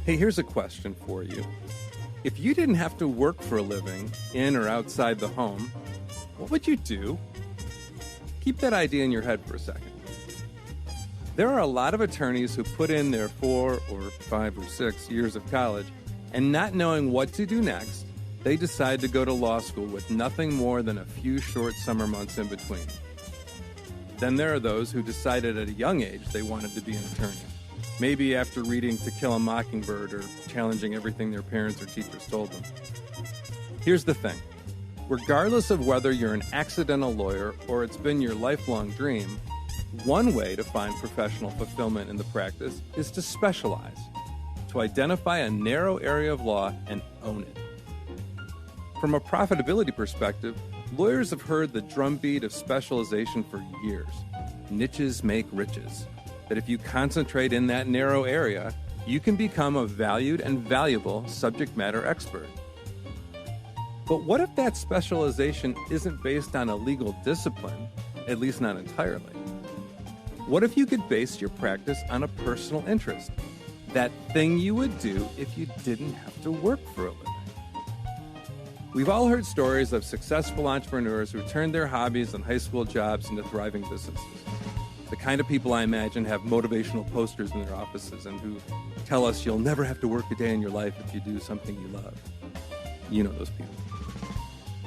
Hey, here's a question for you. If you didn't have to work for a living, in or outside the home, what would you do? Keep that idea in your head for a second. There are a lot of attorneys who put in their 4 or 5 or 6 years of college, and not knowing what to do next, they decide to go to law school with nothing more than a few short summer months in between. Then there are those who decided at a young age they wanted to be an attorney. Maybe after reading To Kill a Mockingbird or challenging everything their parents or teachers told them. Here's the thing. Regardless of whether you're an accidental lawyer or it's been your lifelong dream, one way to find professional fulfillment in the practice is to specialize, to identify a narrow area of law and own it. From a profitability perspective, lawyers have heard the drumbeat of specialization for years. Niches make riches. That if you concentrate in that narrow area, you can become a valued and valuable subject matter expert. But what if that specialization isn't based on a legal discipline, at least not entirely? What if you could base your practice on a personal interest? That thing you would do if you didn't have to work for a living. We've all heard stories of successful entrepreneurs who turned their hobbies and high school jobs into thriving businesses. The kind of people I imagine have motivational posters in their offices and who tell us you'll never have to work a day in your life if you do something you love. You know those people.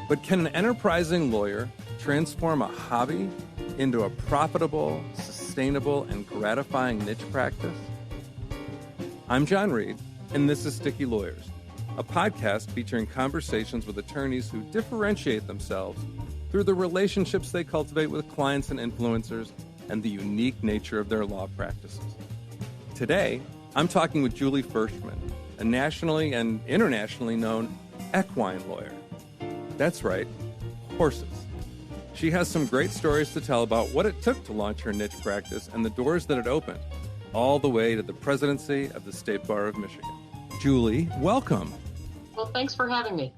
But can an enterprising lawyer transform a hobby into a profitable, sustainable, and gratifying niche practice? I'm John Reed, and this is Sticky Lawyers, a podcast featuring conversations with attorneys who differentiate themselves through the relationships they cultivate with clients and influencers and the unique nature of their law practices. Today, I'm talking with Julie Fershtman, a nationally and internationally known equine lawyer. That's right, horses. She has some great stories to tell about what it took to launch her niche practice and the doors that it opened, all the way to the presidency of the State Bar of Michigan. Julie, welcome. Well, thanks for having me.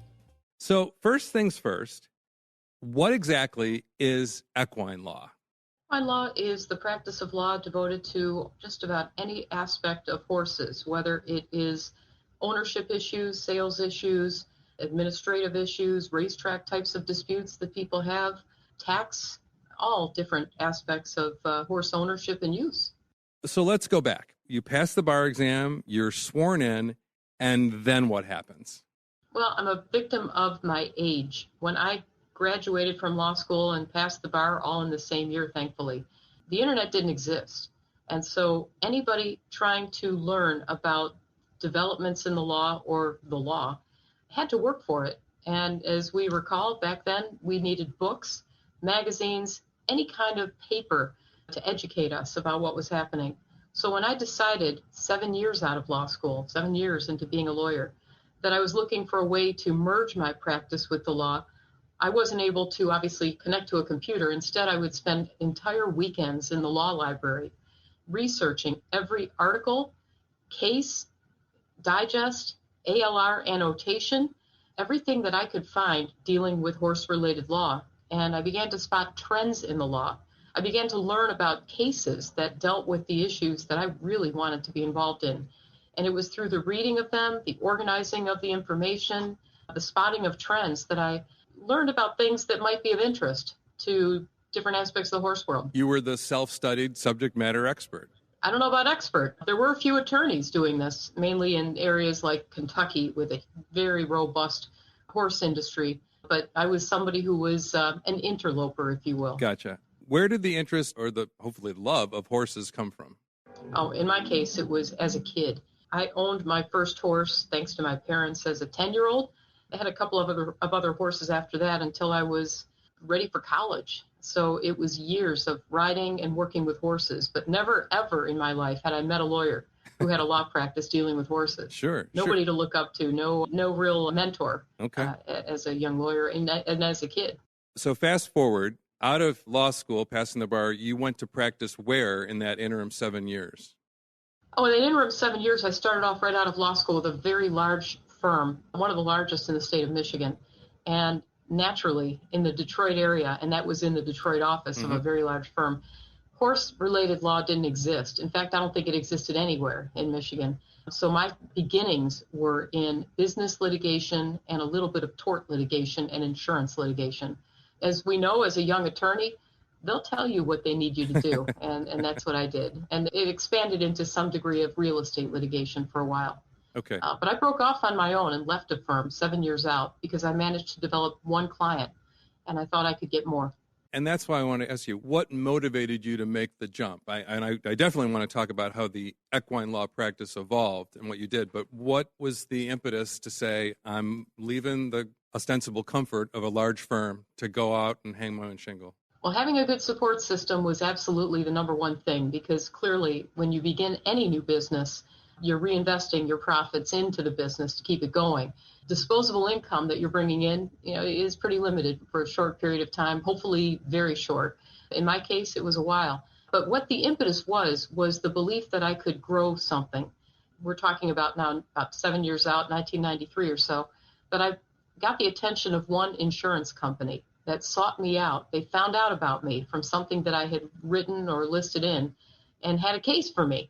So, first things first, what exactly is equine law? Equine law is the practice of law devoted to just about any aspect of horses, whether it is ownership issues, sales issues, administrative issues, racetrack types of disputes that people have, tax, all different aspects of horse ownership and use. So let's go back. You pass the bar exam, you're sworn in, and then what happens? Well, I'm a victim of my age. When I graduated from law school and passed the bar all in the same year, thankfully, the internet didn't exist. And so anybody trying to learn about developments in the law or the law had to work for it. And as we recall, back then, we needed books, magazines, any kind of paper to educate us about what was happening. So when I decided 7 years out of law school, 7 years into being a lawyer, that I was looking for a way to merge my practice with the law, I wasn't able to obviously connect to a computer. Instead, I would spend entire weekends in the law library researching every article, case, digest, ALR annotation, everything that I could find dealing with horse-related law. And I began to spot trends in the law. I began to learn about cases that dealt with the issues that I really wanted to be involved in. And it was through the reading of them, the organizing of the information, the spotting of trends that I learned about things that might be of interest to different aspects of the horse world. You were the self-studied subject matter expert. I don't know about expert. There were a few attorneys doing this, mainly in areas like Kentucky with a very robust horse industry. But I was somebody who was an interloper, if you will. Gotcha. Where did the interest or the hopefully love of horses come from? Oh, in my case, it was as a kid. I owned my first horse, thanks to my parents, as a 10-year-old. I had a couple of other horses after that until I was ready for college. So it was years of riding and working with horses, but never, ever in my life had I met a lawyer who had a law practice dealing with horses. Sure. Nobody to look up to, no real mentor. Okay. As a young lawyer and as a kid. So fast forward, out of law school, passing the bar, you went to practice where in that interim 7 years? Oh, in the interim 7 years, I started off right out of law school with a very large firm, one of the largest in the state of Michigan. And naturally, in the Detroit area, and that was in the Detroit office of a very large firm, Horse-related law didn't exist. In fact, I don't think it existed anywhere in Michigan. So my beginnings were in business litigation and a little bit of tort litigation and insurance litigation. As we know, as a young attorney, they'll tell you what they need you to do, and that's what I did. And it expanded into some degree of real estate litigation for a while. Okay. But I broke off on my own and left a firm 7 years out because I managed to develop one client, and I thought I could get more. And that's why I want to ask you, what motivated you to make the jump? I definitely want to talk about how the equine law practice evolved and what you did, but what was the impetus to say, I'm leaving the ostensible comfort of a large firm to go out and hang my own shingle? Well, having a good support system was absolutely the number one thing, because clearly when you begin any new business, you're reinvesting your profits into the business to keep it going. Disposable income that you're bringing in, is pretty limited for a short period of time, hopefully very short. In my case, it was a while. But what the impetus was the belief that I could grow something. We're talking about now about 7 years out, 1993 or so, that I got the attention of one insurance company that sought me out. They found out about me from something that I had written or listed in and had a case for me.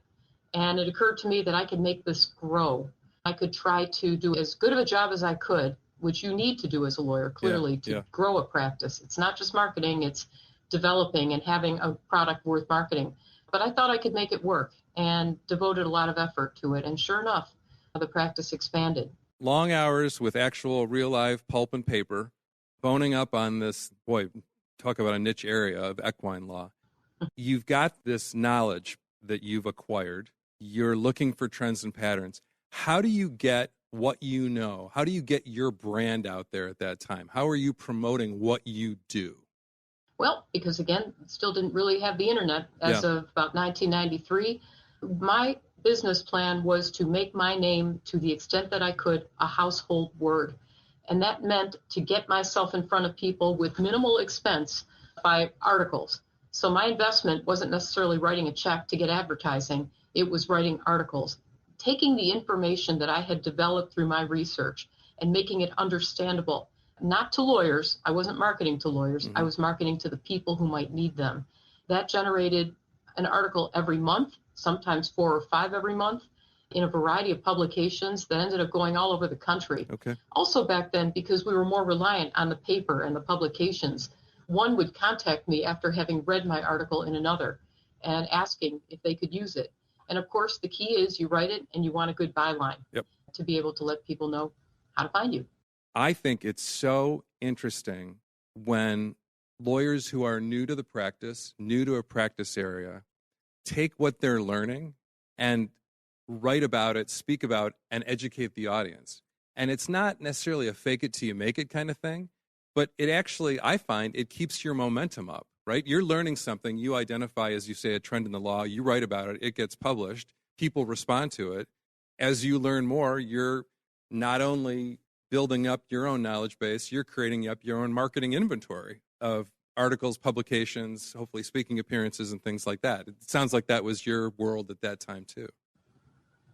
And it occurred to me that I could make this grow. I could try to do as good of a job as I could, which you need to do as a lawyer, clearly, to grow a practice. It's not just marketing, it's developing and having a product worth marketing. But I thought I could make it work and devoted a lot of effort to it. And sure enough, the practice expanded. Long hours with actual real live pulp and paper, boning up on this, boy, talk about a niche area of equine law. You've got this knowledge that you've acquired. You're looking for trends and patterns. How do you get what you know? How do you get your brand out there at that time? How are you promoting what you do? Well, because again, still didn't really have the internet as of about 1993. My business plan was to make my name, to the extent that I could, a household word. And that meant to get myself in front of people with minimal expense by articles. So my investment wasn't necessarily writing a check to get advertising. It was writing articles, taking the information that I had developed through my research and making it understandable, not to lawyers. I wasn't marketing to lawyers. I was marketing to the people who might need them. That generated an article every month, sometimes 4 or 5 every month, in a variety of publications that ended up going all over the country. Okay. Also back then, because we were more reliant on the paper and the publications, one would contact me after having read my article in another and asking if they could use it. And of course, the key is you write it and you want a good byline to be able to let people know how to find you. I think it's so interesting when lawyers who are new to the practice, new to a practice area, take what they're learning and write about it, speak about, and educate the audience. And it's not necessarily a fake it till you make it kind of thing, but it actually, I find, it keeps your momentum up, right? You're learning something, you identify, as you say, a trend in the law, you write about it, it gets published, people respond to it. As you learn more, you're not only building up your own knowledge base, you're creating up your own marketing inventory of articles, publications, hopefully speaking appearances and things like that. It sounds like that was your world at that time too.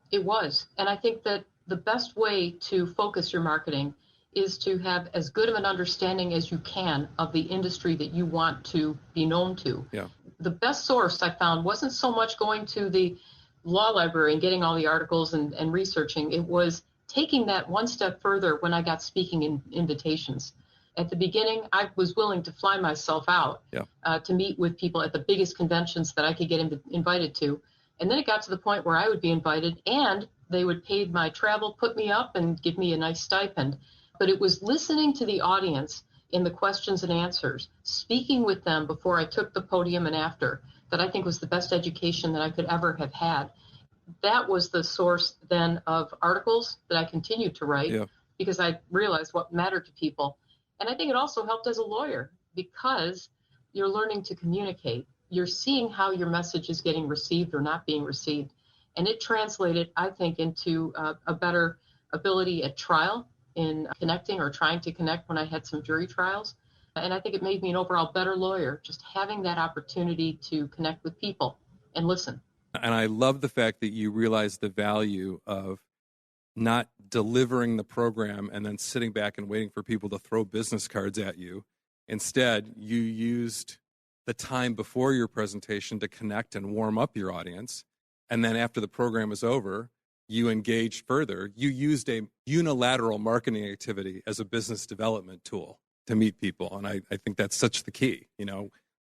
It was. And I think that the best way to focus your marketing is to have as good of an understanding as you can of the industry that you want to be known to. Yeah. The best source I found wasn't so much going to the law library and getting all the articles and researching. It was taking that one step further when I got speaking invitations. At the beginning, I was willing to fly myself out to meet with people at the biggest conventions that I could get invited to. And then it got to the point where I would be invited and they would pay my travel, put me up, and give me a nice stipend. But it was listening to the audience in the questions and answers, speaking with them before I took the podium and after, that I think was the best education that I could ever have had. That was the source then of articles that I continued to write because I realized what mattered to people. And I think it also helped as a lawyer because you're learning to communicate. You're seeing how your message is getting received or not being received. And it translated, I think, into a better ability at trial in connecting or trying to connect when I had some jury trials. And I think it made me an overall better lawyer, just having that opportunity to connect with people and listen. And I love the fact that you realize the value of not delivering the program and then sitting back and waiting for people to throw business cards at you. Instead, you used the time before your presentation to connect and warm up your audience. And then after the program is over, you engaged further. You used a unilateral marketing activity as a business development tool to meet people. And I think that's such the key,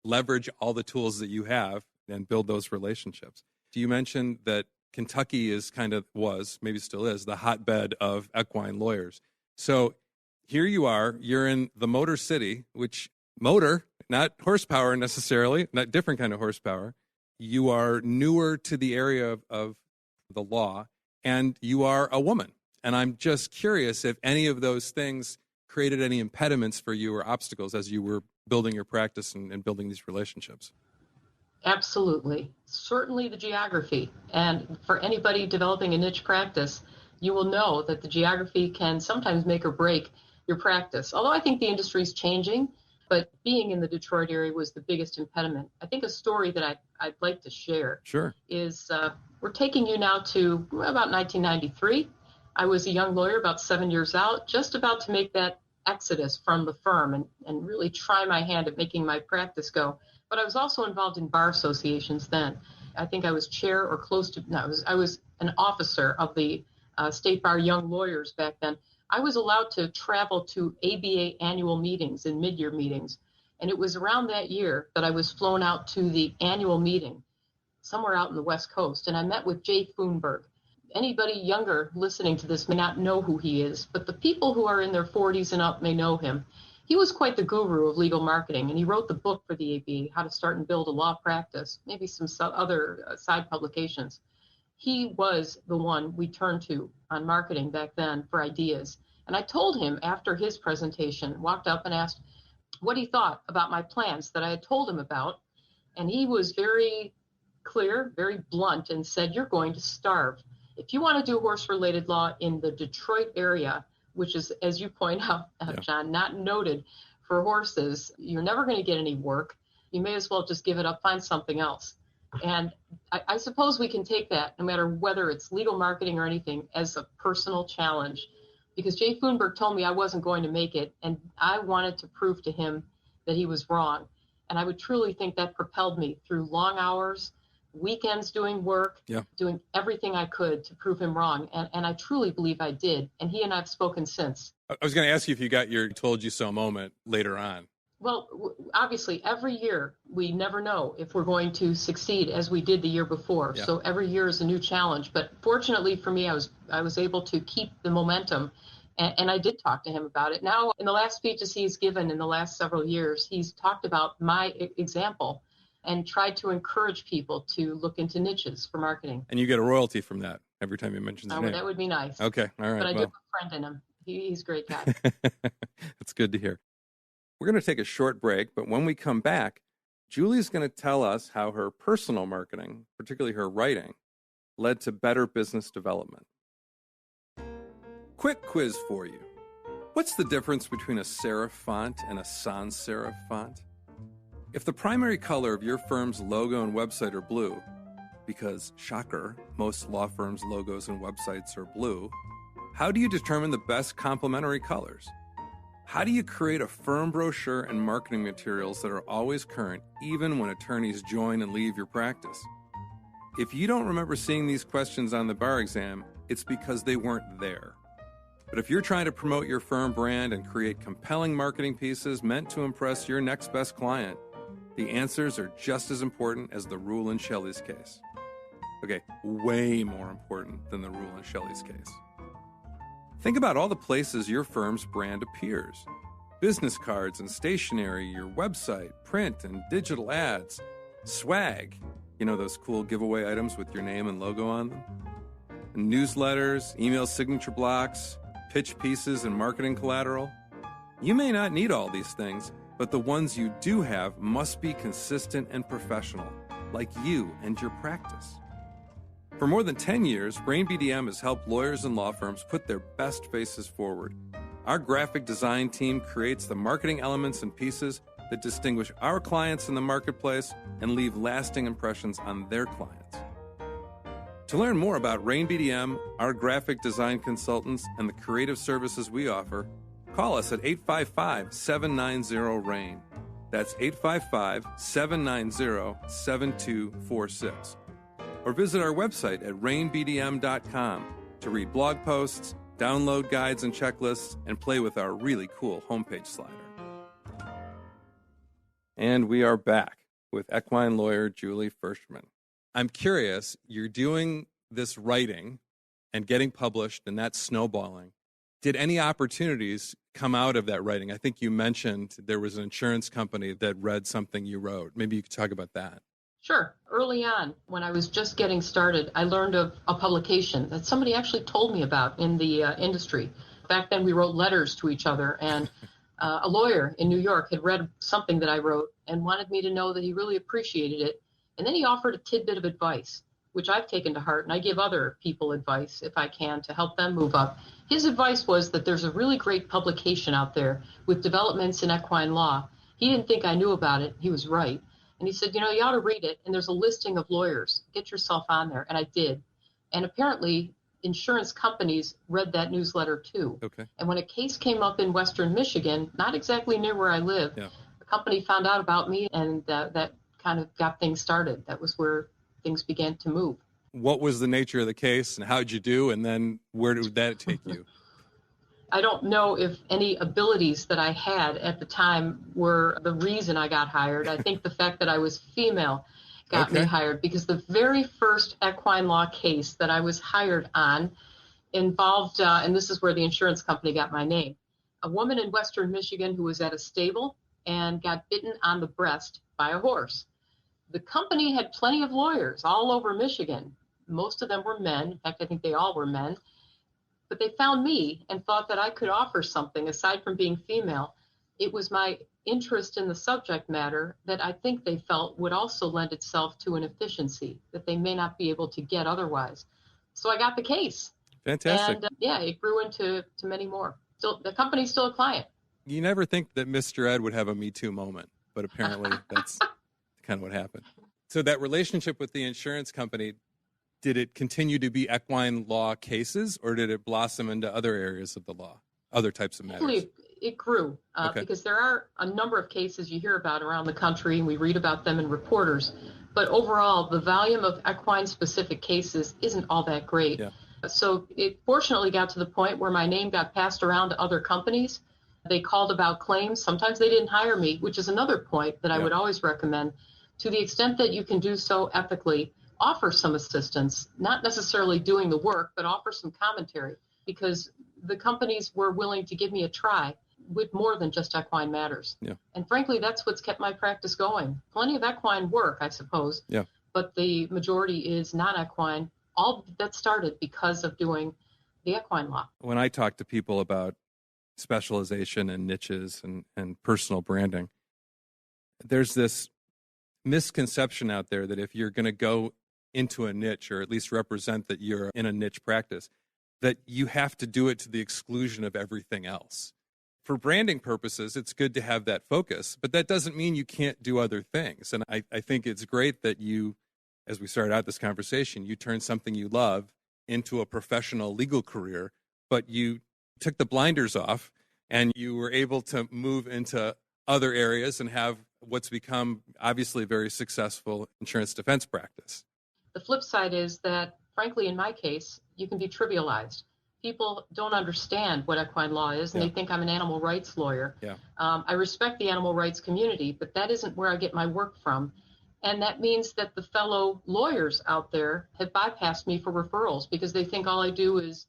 leverage all the tools that you have and build those relationships. You mentioned that Kentucky maybe still is, the hotbed of equine lawyers. So here you are, you're in the Motor City, which motor, not horsepower necessarily, not different kind of horsepower. You are newer to the area of the law, and you are a woman. And I'm just curious if any of those things created any impediments for you or obstacles as you were building your practice and building these relationships. Absolutely. Certainly the geography. And for anybody developing a niche practice, you will know that the geography can sometimes make or break your practice. Although I think the industry is changing, but being in the Detroit area was the biggest impediment. I think a story that I'd like to share is we're taking you now to about 1993. I was a young lawyer, about 7 years out, just about to make that exodus from the firm and really try my hand at making my practice go. But I was also involved in bar associations then. I think I was chair or close to, no, I was an officer of the State Bar Young Lawyers back then. I was allowed to travel to ABA annual meetings and mid-year meetings. And it was around that year that I was flown out to the annual meeting somewhere out in the West Coast. And I met with Jay Foonberg. Anybody younger listening to this may not know who he is, but the people who are in their 40s and up may know him. He was quite the guru of legal marketing, and he wrote the book for the ABA, How to Start and Build a Law Practice, maybe some other side publications. He was the one we turned to on marketing back then for ideas. And I told him after his presentation, walked up and asked what he thought about my plans that I had told him about. And he was very clear, very blunt, and said, "You're going to starve. If you want to do horse-related law in the Detroit area, which is, as you point out, John, not noted for horses, you're never going to get any work. You may as well just give it up, find something else." And I suppose we can take that, no matter whether it's legal marketing or anything, as a personal challenge. Because Jay Foonberg told me I wasn't going to make it, and I wanted to prove to him that he was wrong. And I would truly think that propelled me through long hours, weekends doing work, doing everything I could to prove him wrong. And I truly believe I did. And he and I have spoken since. I was going to ask you if you got your told you so moment later on. Well, obviously, every year we never know if we're going to succeed as we did the year before. Yeah. So every year is a new challenge. But fortunately for me, I was able to keep the momentum. And I did talk to him about it. Now, in the last speeches he's given in the last several years, he's talked about my example and tried to encourage people to look into niches for marketing. And you get a royalty from that every time you mention his name. That would be nice. Okay, all right. But I do have a friend in him. He's a great guy. That's good to hear. We're going to take a short break, but when we come back, Julie's going to tell us how her personal marketing, particularly her writing, led to better business development. Quick quiz for you. What's the difference between a serif font and a sans serif font? If the primary color of your firm's logo and website are blue, because, shocker, most law firms' logos and websites are blue, how do you determine the best complementary colors? How do you create a firm brochure and marketing materials that are always current, even when attorneys join and leave your practice? If you don't remember seeing these questions on the bar exam, it's because they weren't there. But if you're trying to promote your firm brand and create compelling marketing pieces meant to impress your next best client, the answers are just as important as the rule in Shelley's case. Okay, way more important than the rule in Shelley's case. Think about all the places your firm's brand appears. Business cards and stationery, your website, print and digital ads, swag, those cool giveaway items with your name and logo on them, and newsletters, email signature blocks, pitch pieces and marketing collateral. You may not need all these things, but the ones you do have must be consistent and professional, like you and your practice. For more than 10 years, Brain BDM has helped lawyers and law firms put their best faces forward. Our graphic design team creates the marketing elements and pieces that distinguish our clients in the marketplace and leave lasting impressions on their clients. To learn more about Rain BDM, our graphic design consultants, and the creative services we offer, call us at 855-790-RAIN. That's 855-790-7246. Or visit our website at rainbdm.com to read blog posts, download guides and checklists, and play with our really cool homepage slider. And we are back with equine lawyer Julie Fershtman. I'm curious, you're doing this writing and getting published, and that's snowballing. Did any opportunities come out of that writing? I think you mentioned there was an insurance company that read something you wrote. Maybe you could talk about that. Sure. Early on, when I was just getting started, I learned of a publication that somebody actually told me about in the industry. Back then, we wrote letters to each other, and a lawyer in New York had read something that I wrote and wanted me to know that he really appreciated it. And then he offered a tidbit of advice, which I've taken to heart, and I give other people advice if I can to help them move up. His advice was that there's a really great publication out there with developments in equine law. He didn't think I knew about it. He was right. And he said, you ought to read it, and there's a listing of lawyers. Get yourself on there. And I did. And apparently, insurance companies read that newsletter too. Okay. And when a case came up in Western Michigan, not exactly near where I live, the company found out about me, and that kind of got things started. That was where things began to move. What was the nature of the case, and how'd you do, and then where did that take you? I don't know if any abilities that I had at the time were the reason I got hired. I think the fact that I was female got me hired, because the very first equine law case that I was hired on involved, and this is where the insurance company got my name, a woman in Western Michigan who was at a stable and got bitten on the breast by a horse. The company had plenty of lawyers all over Michigan. Most of them were men. In fact, I think they all were men. But they found me and thought that I could offer something aside from being female. It was my interest in the subject matter that I think they felt would also lend itself to an efficiency that they may not be able to get otherwise. So I got the case. Fantastic. And it grew into many more. Still, the company's still a client. You never think that Mr. Ed would have a Me Too moment, but apparently that's kind of what happened. So that relationship with the insurance company, did it continue to be equine law cases, or did it blossom into other areas of the law, other types of matters? It grew because there are a number of cases you hear about around the country, and we read about them in reporters. But overall, the volume of equine-specific cases isn't all that great. Yeah. So it fortunately got to the point where my name got passed around to other companies. They called about claims. Sometimes they didn't hire me, which is another point that I would always recommend. To the extent that you can do so ethically, offer some assistance, not necessarily doing the work, but offer some commentary, because the companies were willing to give me a try with more than just equine matters. Yeah. And frankly, that's what's kept my practice going. Plenty of equine work, I suppose, but the majority is non-equine. All that started because of doing the equine law. When I talk to people about specialization and niches and personal branding, there's this misconception out there that if you're going to go into a niche, or at least represent that you're in a niche practice, that you have to do it to the exclusion of everything else. For branding purposes, it's good to have that focus, but that doesn't mean you can't do other things. And I think it's great that you, as we started out this conversation, you turned something you love into a professional legal career, but you took the blinders off and you were able to move into other areas and have what's become obviously a very successful insurance defense practice. The flip side is that, frankly, in my case, you can be trivialized. People don't understand what equine law is, and they think I'm an animal rights lawyer. Yeah. I respect the animal rights community, but that isn't where I get my work from. And that means that the fellow lawyers out there have bypassed me for referrals because they think all I do is,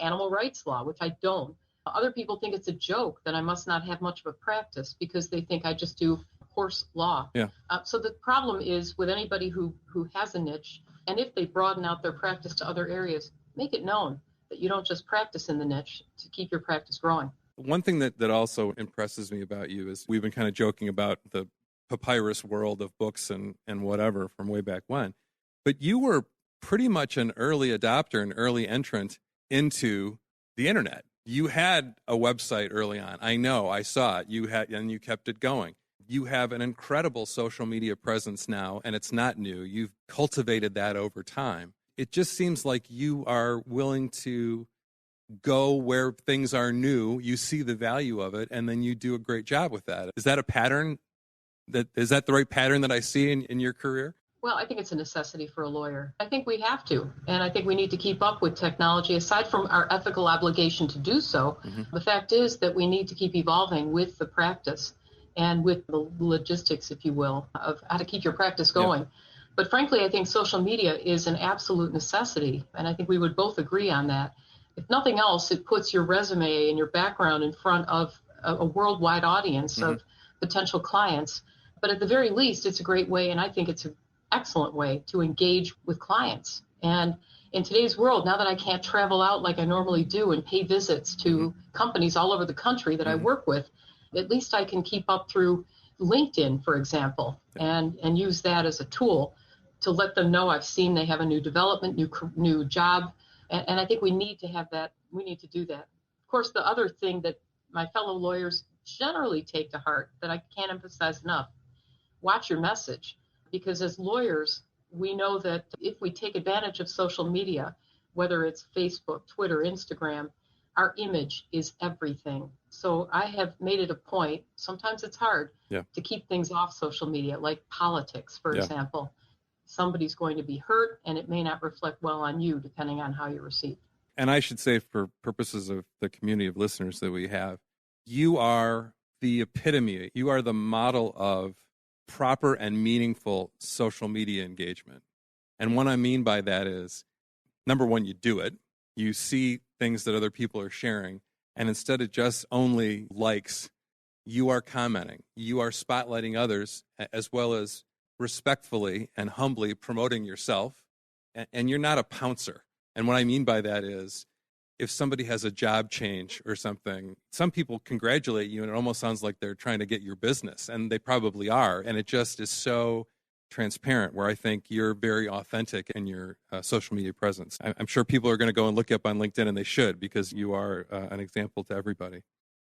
animal rights law, which I don't. Other people think it's a joke that I must not have much of a practice because they think I just do horse law. Yeah. So the problem is with anybody who has a niche, and if they broaden out their practice to other areas, make it known that you don't just practice in the niche to keep your practice growing. One thing that also impresses me about you is we've been kind of joking about the papyrus world of books and whatever from way back when, but you were pretty much an early adopter, an early entrant into the internet. You had a website early on. I know, I saw it. You had, and you kept it going. You have an incredible social media presence now, and it's not new. You've cultivated that over time. It just seems like you are willing to go where things are new. You see the value of it, and then you do a great job with that. Is that a pattern Is that the right pattern that I see in your career? Well, I think it's a necessity for a lawyer. I think we have to, and I think we need to keep up with technology. Aside from our ethical obligation to do so, the fact is that we need to keep evolving with the practice and with the logistics, if you will, of how to keep your practice going. But frankly, I think social media is an absolute necessity, and I think we would both agree on that. If nothing else, it puts your resume and your background in front of a worldwide audience of potential clients. But at the very least, it's a great way, and I think it's an excellent way to engage with clients. And in today's world, now that I can't travel out like I normally do and pay visits to companies all over the country that I work with, at least I can keep up through LinkedIn, for example, and use that as a tool to let them know I've seen they have a new development, new job. And I think we need to have that. We need to do that. Of course, the other thing that my fellow lawyers generally take to heart that I can't emphasize enough, watch your message. Because as lawyers, we know that if we take advantage of social media, whether it's Facebook, Twitter, Instagram, our image is everything. So I have made it a point, sometimes it's hard, to keep things off social media, like politics, for example. Somebody's going to be hurt, and it may not reflect well on you, depending on how you're received. And I should say, for purposes of the community of listeners that we have, you are the epitome, you are the model of proper and meaningful social media engagement. And what I mean by that is, number one, you do it. You see things that other people are sharing, and instead of just only likes, you are commenting. You are spotlighting others, as well as respectfully and humbly promoting yourself, and you're not a pouncer. And what I mean by that is, if somebody has a job change or something, some people congratulate you, and it almost sounds like they're trying to get your business, and they probably are. And it just is so transparent, where I think you're very authentic in your social media presence. I'm sure people are going to go and look you up on LinkedIn, and they should, because you are an example to everybody.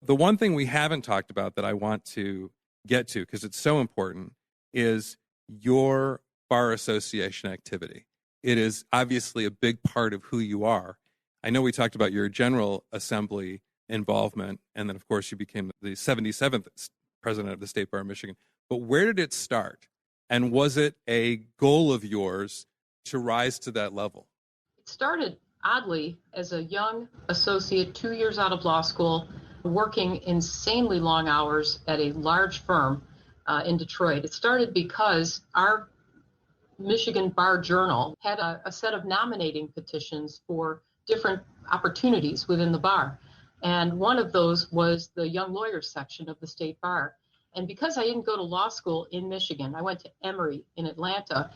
The one thing we haven't talked about that I want to get to, because it's so important, is your bar association activity. It is obviously a big part of who you are. I know we talked about your General Assembly involvement, and then, of course, you became the 77th president of the State Bar of Michigan. But where did it start? And was it a goal of yours to rise to that level? It started, oddly, as a young associate, 2 years out of law school, working insanely long hours at a large firm in Detroit. It started because our Michigan Bar Journal had a set of nominating petitions for different opportunities within the bar. And one of those was the young lawyers section of the State Bar. And because I didn't go to law school in Michigan, I went to Emory in Atlanta,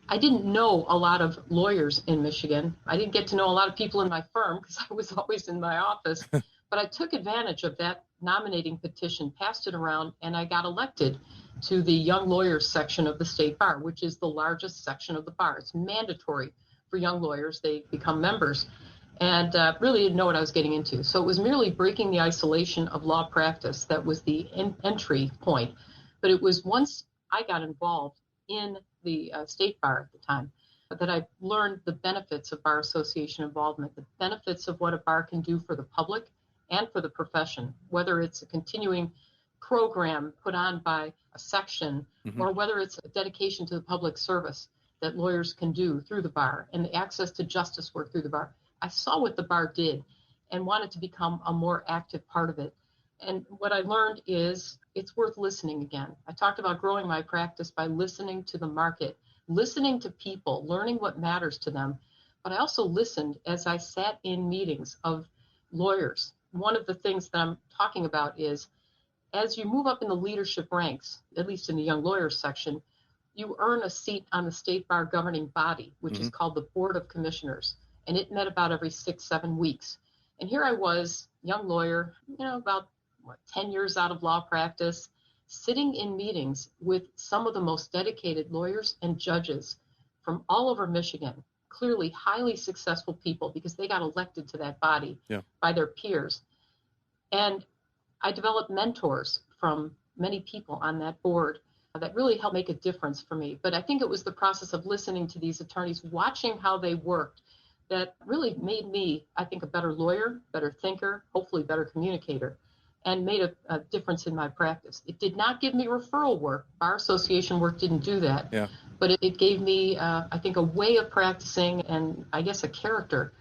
I didn't know a lot of lawyers in Michigan. I didn't get to know a lot of people in my firm because I was always in my office. But I took advantage of that nominating petition, passed it around, and I got elected to the young lawyers section of the State Bar, which is the largest section of the bar. It's mandatory for young lawyers. They become members. And really didn't know what I was getting into. So it was merely breaking the isolation of law practice that was the entry point. But it was once I got involved in the State Bar at the time that I learned the benefits of bar association involvement, the benefits of what a bar can do for the public and for the profession, whether it's a continuing program put on by a section or whether it's a dedication to the public service that lawyers can do through the bar and the access to justice work through the bar. I saw what the bar did and wanted to become a more active part of it. And what I learned is it's worth listening again. I talked about growing my practice by listening to the market, listening to people, learning what matters to them. But I also listened as I sat in meetings of lawyers. One of the things that I'm talking about is as you move up in the leadership ranks, at least in the young lawyers section, you earn a seat on the State Bar governing body, which is called the Board of Commissioners. And it met about every 6-7 weeks. And here I was, young lawyer, about 10 years out of law practice, sitting in meetings with some of the most dedicated lawyers and judges from all over Michigan, clearly highly successful people because they got elected to that body by their peers. And I developed mentors from many people on that board that really helped make a difference for me. But I think it was the process of listening to these attorneys, watching how they worked, that really made me, I think, a better lawyer, better thinker, hopefully better communicator. and made a difference in my practice. It did not give me referral work. Bar association work didn't do that. Yeah. But it gave me, I think, a way of practicing and I guess a character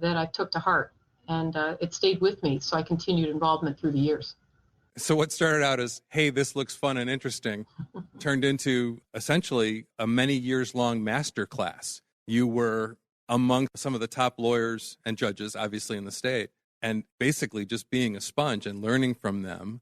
that I took to heart. And it stayed with me, so I continued involvement through the years. So what started out as, hey, this looks fun and interesting, turned into essentially a many years long master class. You were among some of the top lawyers and judges, obviously, in the state, and basically just being a sponge and learning from them.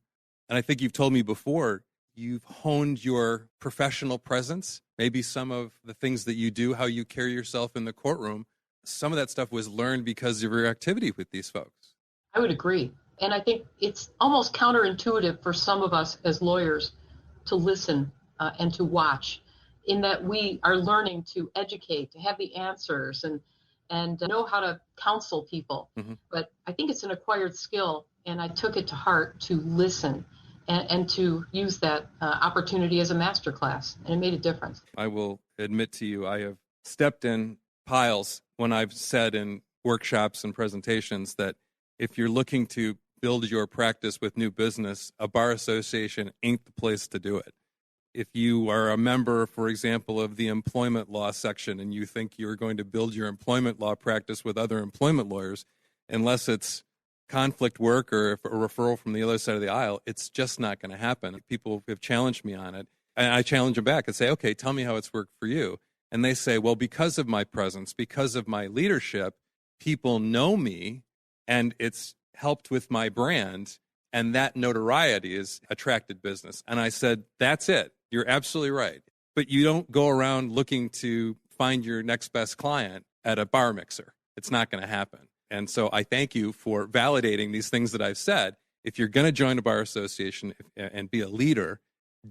And I think you've told me before, you've honed your professional presence, maybe some of the things that you do, how you carry yourself in the courtroom. Some of that stuff was learned because of your activity with these folks. I would agree. And I think it's almost counterintuitive for some of us as lawyers to listen and to watch, in that we are learning to educate, to have the answers and know how to counsel people. Mm-hmm. But I think it's an acquired skill, and I took it to heart to listen and to use that opportunity as a master class, and it made a difference. I will admit to you, I have stepped in piles when I've said in workshops and presentations that if you're looking to build your practice with new business, a bar association ain't the place to do it. If you are a member, for example, of the employment law section and you think you're going to build your employment law practice with other employment lawyers, unless it's conflict work or a referral from the other side of the aisle, it's just not going to happen. People have challenged me on it, and I challenge them back and say, okay, tell me how it's worked for you. And they say, well, because of my presence, because of my leadership, people know me, and it's helped with my brand, and that notoriety has attracted business. And I said, that's it. You're absolutely right. But you don't go around looking to find your next best client at a bar mixer. It's not going to happen. And so I thank you for validating these things that I've said. If you're going to join a bar association and be a leader,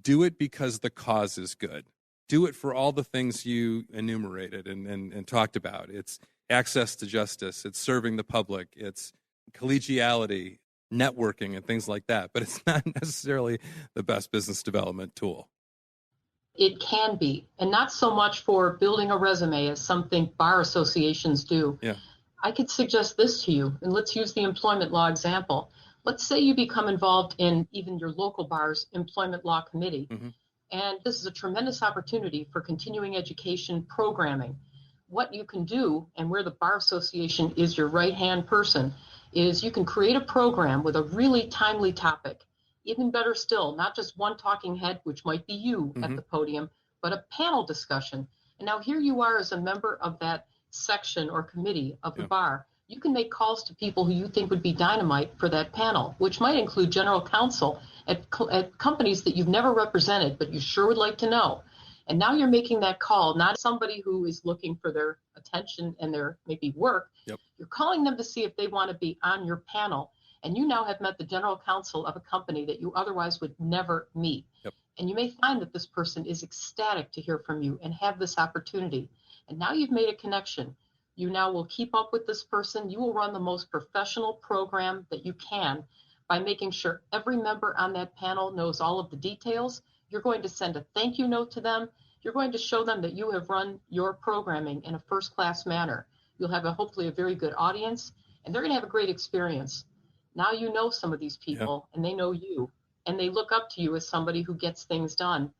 do it because the cause is good. Do it for all the things you enumerated and talked about. It's access to justice. It's serving the public. It's collegiality, networking, and things like that. But it's not necessarily the best business development tool. It can be, and not so much for building a resume as some think bar associations do. Yeah. I could suggest this to you, and let's use the employment law example. Let's say you become involved in even your local bar's employment law committee, mm-hmm. and this is a tremendous opportunity for continuing education programming. What you can do, and where the bar association is your right-hand person, is you can create a program with a really timely topic. Even better still, not just one talking head, which might be you mm-hmm. at the podium, but a panel discussion. And now here you are as a member of that section or committee of the bar. You can make calls to people who you think would be dynamite for that panel, which might include general counsel at companies that you've never represented, but you sure would like to know. And now you're making that call, not somebody who is looking for their attention and their maybe work. Yep. You're calling them to see if they want to be on your panel. And you now have met the general counsel of a company that you otherwise would never meet. Yep. And you may find that this person is ecstatic to hear from you and have this opportunity. And now you've made a connection. You now will keep up with this person. You will run the most professional program that you can by making sure every member on that panel knows all of the details. You're going to send a thank you note to them. You're going to show them that you have run your programming in a first-class manner. You'll have hopefully a very good audience, and they're going to have a great experience. Now you know some of these people, and they know you, and they look up to you as somebody who gets things done.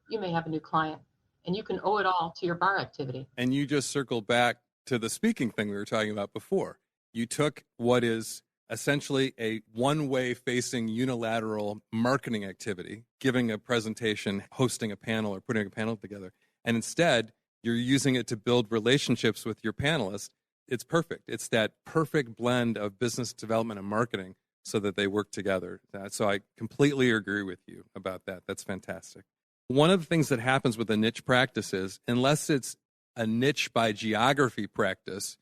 You may have a new client, and you can owe it all to your bar activity. And you just circled back to the speaking thing we were talking about before. You took what is essentially a one-way facing unilateral marketing activity, giving a presentation, hosting a panel, or putting a panel together, and instead you're using it to build relationships with your panelists. It's perfect. It's that perfect blend of business development and marketing so that they work together. So I completely agree with you about that. That's fantastic. One of the things that happens with a niche practice is, unless it's a niche by geography practice,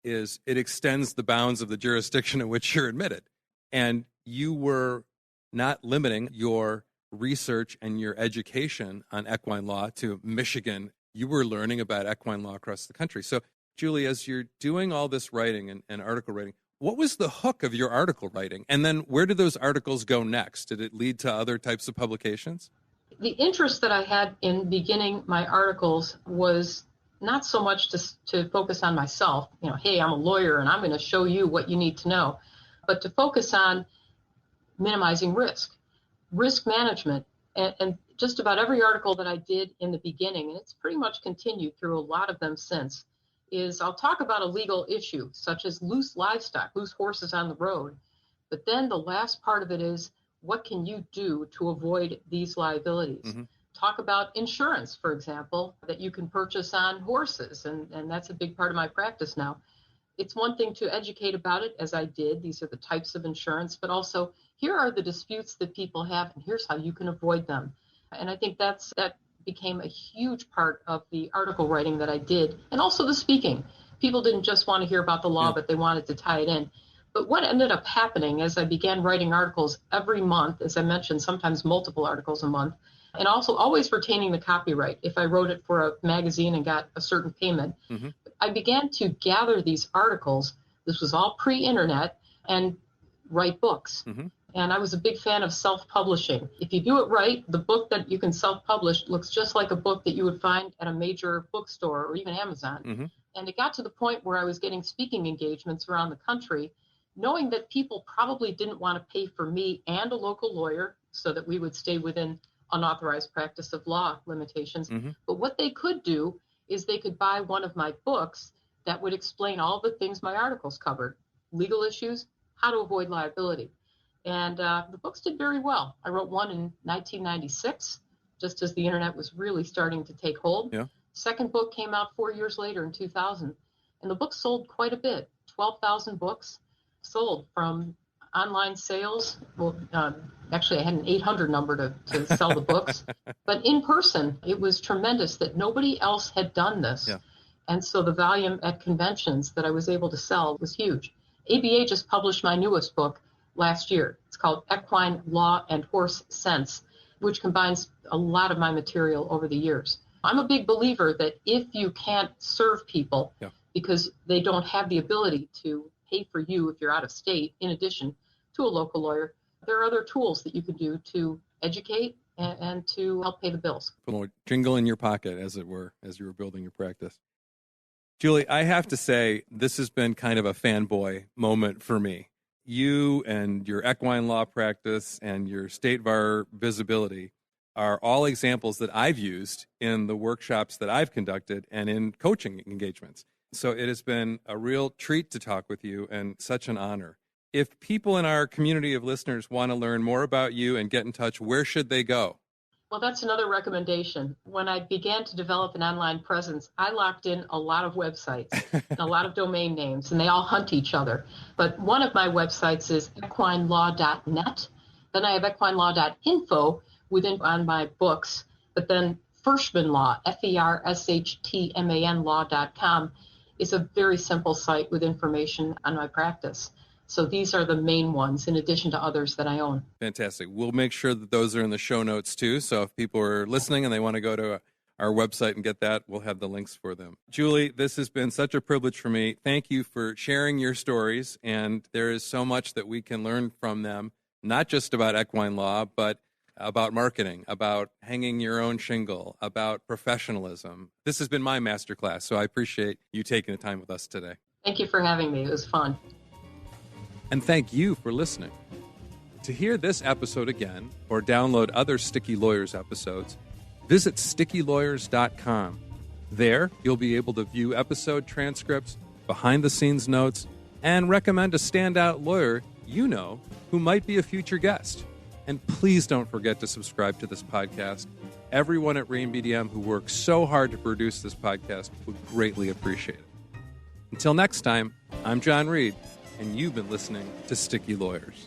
is it extends the bounds of the jurisdiction in which you're admitted. And you were not limiting your research and your education on equine law to Michigan. You were learning about equine law across the country. So, Julie, as you're doing all this writing and article writing, what was the hook of your article writing? And then where did those articles go next? Did it lead to other types of publications? The interest that I had in beginning my articles was not so much to focus on myself, hey, I'm a lawyer and I'm going to show you what you need to know, but to focus on minimizing risk management. And just about every article that I did in the beginning, and it's pretty much continued through a lot of them since, is I'll talk about a legal issue, such as loose livestock, loose horses on the road. But then the last part of it is, what can you do to avoid these liabilities? Mm-hmm. Talk about insurance, for example, that you can purchase on horses, and that's a big part of my practice now. It's one thing to educate about it, as I did. These are the types of insurance, but also here are the disputes that people have, and here's how you can avoid them. And I think that became a huge part of the article writing that I did, and also the speaking. People didn't just want to hear about the law, but they wanted to tie it in. But what ended up happening as I began writing articles every month, as I mentioned, sometimes multiple articles a month, and also always retaining the copyright. If I wrote it for a magazine and got a certain payment, mm-hmm. I began to gather these articles. This was all pre-internet, and write books. Mm-hmm. And I was a big fan of self-publishing. If you do it right, the book that you can self-publish looks just like a book that you would find at a major bookstore or even Amazon. Mm-hmm. And it got to the point where I was getting speaking engagements around the country, knowing that people probably didn't want to pay for me and a local lawyer so that we would stay within unauthorized practice of law limitations. Mm-hmm. But what they could do is they could buy one of my books that would explain all the things my articles covered: legal issues, how to avoid liability. And the books did very well. I wrote one in 1996, just as the internet was really starting to take hold. Yeah. Second book came out 4 years later in 2000. And the book sold quite a bit. 12,000 books sold from online sales. Well, actually, I had an 800 number to sell the books. But in person, it was tremendous that nobody else had done this. Yeah. And so the volume at conventions that I was able to sell was huge. ABA just published my newest book last year. It's called Equine, Law, and Horse Sense, which combines a lot of my material over the years. I'm a big believer that if you can't serve people because they don't have the ability to pay for you if you're out of state, in addition to a local lawyer, there are other tools that you can do to educate and to help pay the bills. Put a little jingle in your pocket, as it were, as you were building your practice. Julie, I have to say, this has been kind of a fanboy moment for me. You and your equine law practice and your state bar visibility are all examples that I've used in the workshops that I've conducted and in coaching engagements. So it has been a real treat to talk with you and such an honor. If people in our community of listeners want to learn more about you and get in touch, where should they go? Well, that's another recommendation. When I began to develop an online presence, I locked in a lot of websites, and a lot of domain names, and they all hunt each other. But one of my websites is equinelaw.net. Then I have equinelaw.info on my books. But then Fershtman Law, Fershtman law.com, is a very simple site with information on my practice. So these are the main ones, in addition to others that I own. Fantastic. We'll make sure that those are in the show notes, too. So if people are listening and they want to go to our website and get that, we'll have the links for them. Julie, this has been such a privilege for me. Thank you for sharing your stories. And there is so much that we can learn from them, not just about equine law, but about marketing, about hanging your own shingle, about professionalism. This has been my masterclass, so I appreciate you taking the time with us today. Thank you for having me. It was fun. And thank you for listening. To hear this episode again or download other Sticky Lawyers episodes, visit stickylawyers.com. There, you'll be able to view episode transcripts, behind-the-scenes notes, and recommend a standout lawyer you know who might be a future guest. And please don't forget to subscribe to this podcast. Everyone at Rain BDM who works so hard to produce this podcast would greatly appreciate it. Until next time, I'm John Reed, and you've been listening to Sticky Lawyers.